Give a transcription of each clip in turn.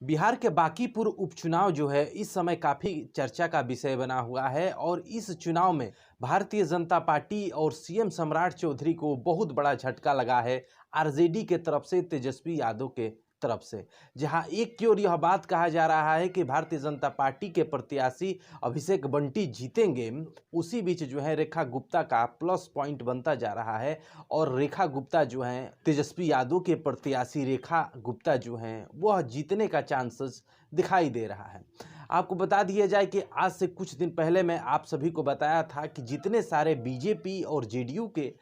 बिहार के बांकीपुर उपचुनाव जो है इस समय काफ़ी चर्चा का विषय बना हुआ है और इस चुनाव में भारतीय जनता पार्टी और सीएम सम्राट चौधरी को बहुत बड़ा झटका लगा है आरजेडी के तरफ से, तेजस्वी यादव के तरफ से। जहां एक की ओर यह बात कहा जा रहा है कि भारतीय जनता पार्टी के प्रत्याशी अभिषेक बंटी जीतेंगे, उसी बीच जो है रेखा गुप्ता का प्लस पॉइंट बनता जा रहा है और रेखा गुप्ता जो हैं तेजस्वी यादव के प्रत्याशी रेखा गुप्ता जो हैं वह जीतने का चांसेस दिखाई दे रहा है। आपको बता दिया जाए कि आज से कुछ दिन पहले मैं आप सभी को बताया था कि जितने सारे बीजेपी और जेडीयू के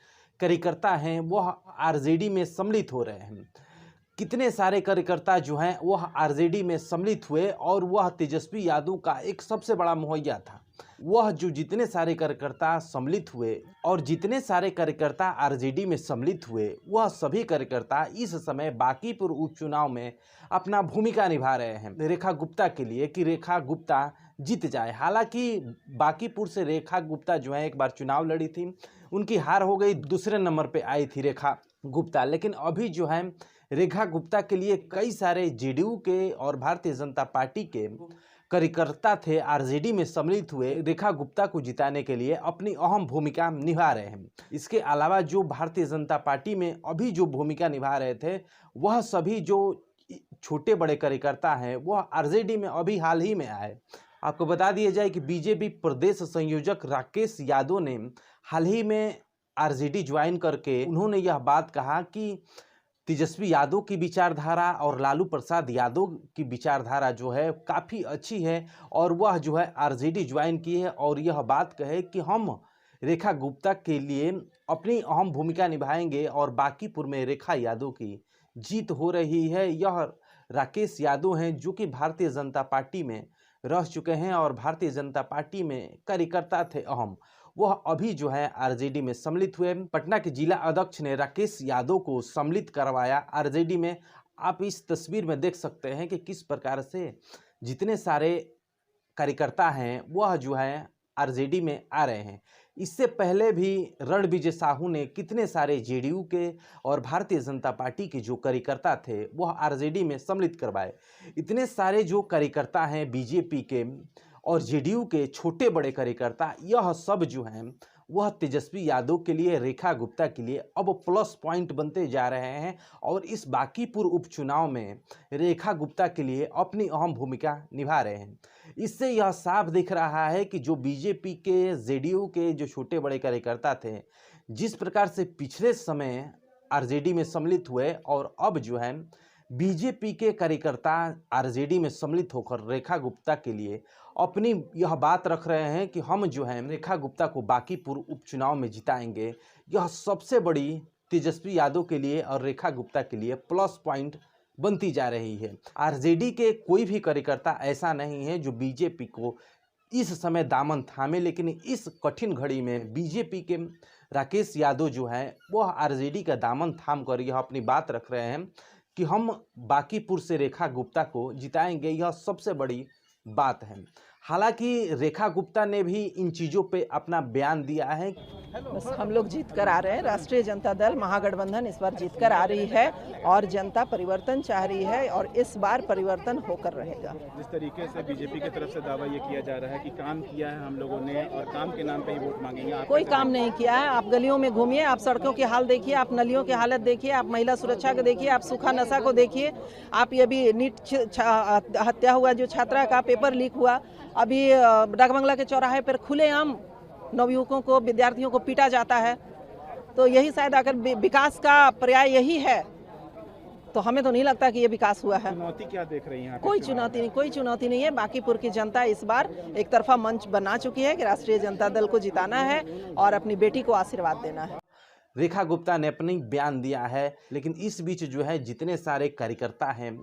कार्यकर्ता हैं वह आरजेडी में सम्मिलित हो रहे हैं। कितने सारे कार्यकर्ता जो हैं वह आरजेडी में सम्मिलित हुए और वह तेजस्वी यादव का एक सबसे बड़ा मुहैया था। वह जो जितने सारे कार्यकर्ता सम्मिलित हुए और जितने सारे कार्यकर्ता आरजेडी में सम्मिलित हुए वह सभी कार्यकर्ता इस समय बांकीपुर उपचुनाव में अपना भूमिका निभा रहे हैं रेखा गुप्ता के लिए कि रेखा गुप्ता जीत जाए। हालांकि बांकीपुर से रेखा गुप्ता जो है एक बार चुनाव लड़ी थी, उनकी हार हो गई, दूसरे नंबर पे आई थी रेखा गुप्ता। लेकिन अभी जो है रेखा गुप्ता के लिए कई सारे जेडीयू के और भारतीय जनता पार्टी के कार्यकर्ता थे आरजेडी में सम्मिलित हुए रेखा गुप्ता को जिताने के लिए अपनी अहम भूमिका निभा रहे हैं। इसके अलावा जो भारतीय जनता पार्टी में अभी जो भूमिका निभा रहे थे वह सभी जो छोटे बड़े कार्यकर्ता हैं वह आरजेडी में अभी हाल ही में आए। आपको बता दिया जाए कि बीजेपी प्रदेश संयोजक राकेश यादव ने हाल ही में आरजेडी ज्वाइन करके उन्होंने यह बात कहा कि तेजस्वी यादव की विचारधारा और लालू प्रसाद यादव की विचारधारा जो है काफ़ी अच्छी है और वह जो है आरजेडी ज्वाइन की है और यह बात कहे कि हम रेखा गुप्ता के लिए अपनी अहम भूमिका निभाएंगे और बांकीपुर में रेखा यादव की जीत हो रही है। यह राकेश यादव हैं जो कि भारतीय जनता पार्टी में रह चुके हैं और भारतीय जनता पार्टी में कार्यकर्ता थे अहम, वह अभी जो है आरजेडी में सम्मिलित हुए। पटना के जिला अध्यक्ष ने राकेश यादव को सम्मिलित करवाया आरजेडी में। आप इस तस्वीर में देख सकते हैं कि किस प्रकार से जितने सारे कार्यकर्ता हैं वह जो है आरजेडी में आ रहे हैं। इससे पहले भी रणविजय साहू ने कितने सारे जेडीयू के और भारतीय जनता पार्टी के जो कार्यकर्ता थे वह आरजेडी में सम्मिलित करवाए। इतने सारे जो कार्यकर्ता हैं बीजेपी के और जेडीयू के छोटे बड़े कार्यकर्ता, यह सब जो हैं वह तेजस्वी यादव के लिए, रेखा गुप्ता के लिए अब प्लस पॉइंट बनते जा रहे हैं और इस बांकीपुर उपचुनाव में रेखा गुप्ता के लिए अपनी अहम भूमिका निभा रहे हैं। इससे यह साफ दिख रहा है कि जो बीजेपी के, जेडीयू के जो छोटे बड़े कार्यकर्ता थे, जिस प्रकार से पिछले समय आरजेडी में सम्मिलित हुए और अब जो है बीजेपी के कार्यकर्ता आरजेडी में सम्मिलित होकर रेखा गुप्ता के लिए अपनी यह बात रख रहे हैं कि हम जो है रेखा गुप्ता को बांकीपुर उपचुनाव में जिताएंगे। यह सबसे बड़ी तेजस्वी यादव के लिए और रेखा गुप्ता के लिए प्लस पॉइंट बनती जा रही है। आरजेडी के कोई भी कार्यकर्ता ऐसा नहीं है जो बीजेपी को इस समय दामन थामे, लेकिन इस कठिन घड़ी में बीजेपी के राकेश यादव जो हैं वह आरजेडी का दामन थाम कर यह अपनी बात रख रहे हैं कि हम बांकीपुर से रेखा गुप्ता को जिताएंगे। यह सबसे बड़ी बात है। हालांकि रेखा गुप्ता ने भी इन चीज़ों पे अपना बयान दिया है। बस हम लोग जीत कर आ रहे हैं। राष्ट्रीय जनता दल महागठबंधन इस बार जीत कर आ रही है और जनता परिवर्तन चाह रही है और इस बार परिवर्तन होकर रहेगा। जिस तरीके से बीजेपी की तरफ से दावा ये किया जा रहा है कि काम किया है हम लोगों ने और काम के नाम पे ही वोट मांगेंगे, कोई काम नहीं किया है। आप गलियों में घूमिए, आप सड़कों के हाल देखिए, आप नलियों की हालत देखिए, आप महिला सुरक्षा को देखिए, आप सूखा नशा को देखिए, आप ये भी नीट हत्या हुआ, जो छात्रा का पेपर लीक हुआ, अभी डाकबंगला के चौराहे पर खुलेआम नवयुवकों को, विद्यार्थियों को पीटा जाता है। तो यही शायद अगर विकास का पर्याय यही है तो हमें तो नहीं लगता कि ये विकास हुआ है। चुनौती क्या देख रही हैं? कोई चुनौती नहीं है। बांकीपुर की जनता इस बार एक तरफा मंच बना चुकी है कि राष्ट्रीय जनता दल को जिताना है और अपनी बेटी को आशीर्वाद देना है। रेखा गुप्ता ने अपनी बयान दिया है, लेकिन इस बीच जो है जितने सारे कार्यकर्ता हैं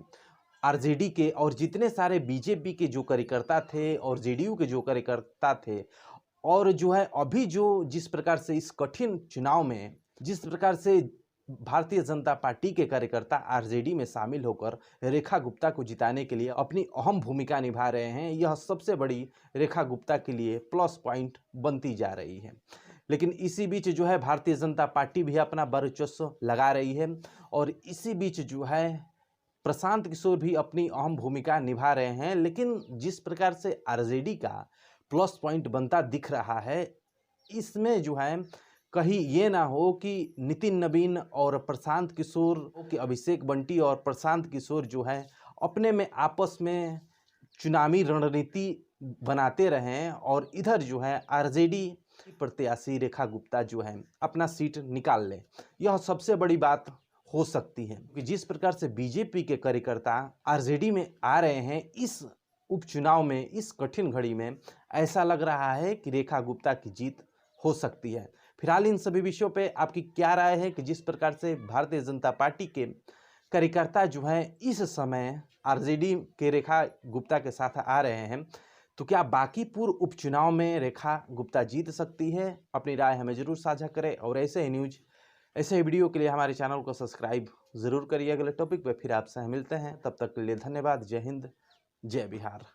आरजेडी के और जितने सारे बीजेपी के जो कार्यकर्ता थे और जेडीयू के जो कार्यकर्ता थे और जो है अभी जो जिस प्रकार से इस कठिन चुनाव में जिस प्रकार से भारतीय जनता पार्टी के कार्यकर्ता आरजेडी में शामिल होकर रेखा गुप्ता को जिताने के लिए अपनी अहम भूमिका निभा रहे हैं, यह सबसे बड़ी रेखा गुप्ता के लिए प्लस पॉइंट बनती जा रही है। लेकिन इसी बीच जो है भारतीय जनता पार्टी भी अपना वर्चस्व लगा रही है और इसी बीच जो है प्रशांत किशोर भी अपनी अहम भूमिका निभा रहे हैं, लेकिन जिस प्रकार से आरजेडी का प्लस पॉइंट बनता दिख रहा है, इसमें जो है कहीं ये ना हो कि नितिन नवीन और प्रशांत किशोर के अभिषेक बंटी और प्रशांत किशोर जो है अपने में आपस में चुनावी रणनीति बनाते रहें और इधर जो है आरजेडी प्रत्याशी रेखा गुप्ता जो है अपना सीट निकाल ले। यह सबसे बड़ी बात हो सकती है कि जिस प्रकार से बीजेपी के कार्यकर्ता आरजेडी में आ रहे हैं इस उपचुनाव में, इस कठिन घड़ी में ऐसा लग रहा है कि रेखा गुप्ता की जीत हो सकती है। फिलहाल इन सभी विषयों पे आपकी क्या राय है कि जिस प्रकार से भारतीय जनता पार्टी के कार्यकर्ता जो हैं इस समय आरजेडी के रेखा गुप्ता के साथ आ रहे हैं, तो क्या बाकी पूर्व उपचुनाव में रेखा गुप्ता जीत सकती है? अपनी राय हमें जरूर साझा करें और ऐसे ही न्यूज, ऐसे ही वीडियो के लिए हमारे चैनल को सब्सक्राइब जरूर करिए। अगले टॉपिक पे फिर आपसे मिलते हैं, तब तक के लिए धन्यवाद। जय हिंद, जय बिहार।